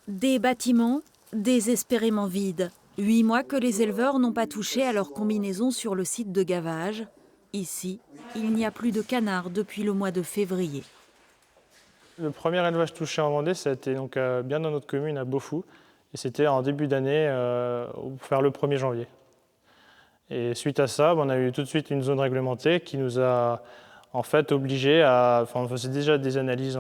Des bâtiments désespérément vides. 8 mois que les éleveurs n'ont pas touché à leur combinaison sur le site de gavage. Ici, il n'y a plus de canards depuis le mois de février. Le premier élevage touché en Vendée, ça a été donc bien dans notre commune, à Beaufou. Et c'était en début d'année, vers le 1er janvier. Et suite à ça, on a eu tout de suite une zone réglementée qui nous a en fait obligés à... Enfin, on faisait déjà des analyses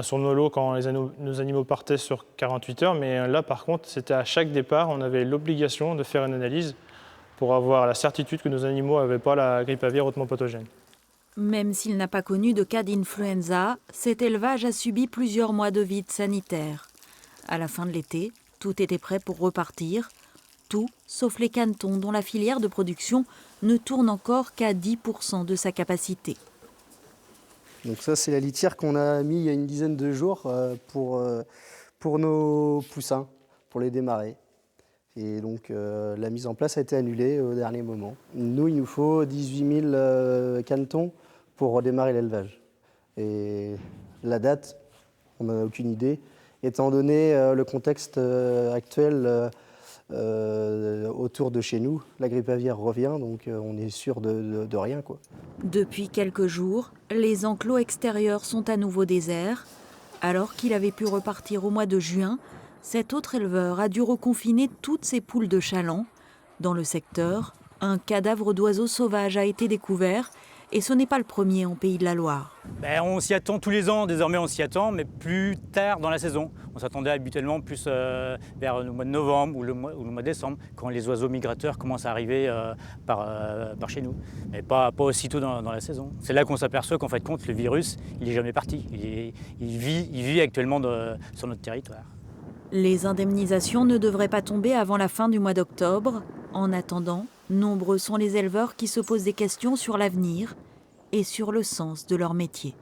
sur nos lots quand nos animaux partaient sur 48 heures. Mais là, par contre, c'était à chaque départ, on avait l'obligation de faire une analyse pour avoir la certitude que nos animaux n'avaient pas la grippe aviaire hautement pathogène. Même s'il n'a pas connu de cas d'influenza, cet élevage a subi plusieurs mois de vide sanitaire. À la fin de l'été, tout était prêt pour repartir. Tout, sauf les canetons dont la filière de production ne tourne encore qu'à 10% de sa capacité. Donc ça, c'est la litière qu'on a mis il y a une dizaine de jours pour nos poussins, pour les démarrer. Et donc la mise en place a été annulée au dernier moment. Nous, il nous faut 18 000 canetons pour redémarrer l'élevage. Et la date, on n'en a aucune idée, étant donné le contexte actuel autour de chez nous. La grippe aviaire revient, donc on est sûr de rien, quoi. Depuis quelques jours, les enclos extérieurs sont à nouveau déserts. Alors qu'il avait pu repartir au mois de juin, cet autre éleveur a dû reconfiner toutes ses poules de chaland. Dans le secteur, un cadavre d'oiseau sauvage a été découvert et ce n'est pas le premier en Pays de la Loire. On s'y attend tous les ans, désormais on s'y attend, mais plus tard dans la saison. On s'attendait habituellement plus vers le mois de novembre ou le mois de décembre, quand les oiseaux migrateurs commencent à arriver par chez nous. Mais pas aussitôt dans la saison. C'est là qu'on s'aperçoit qu'en fait, le virus, il n'est jamais parti. Il vit actuellement sur notre territoire. Les indemnisations ne devraient pas tomber avant la fin du mois d'octobre. En attendant, nombreux sont les éleveurs qui se posent des questions sur l'avenir et sur le sens de leur métier.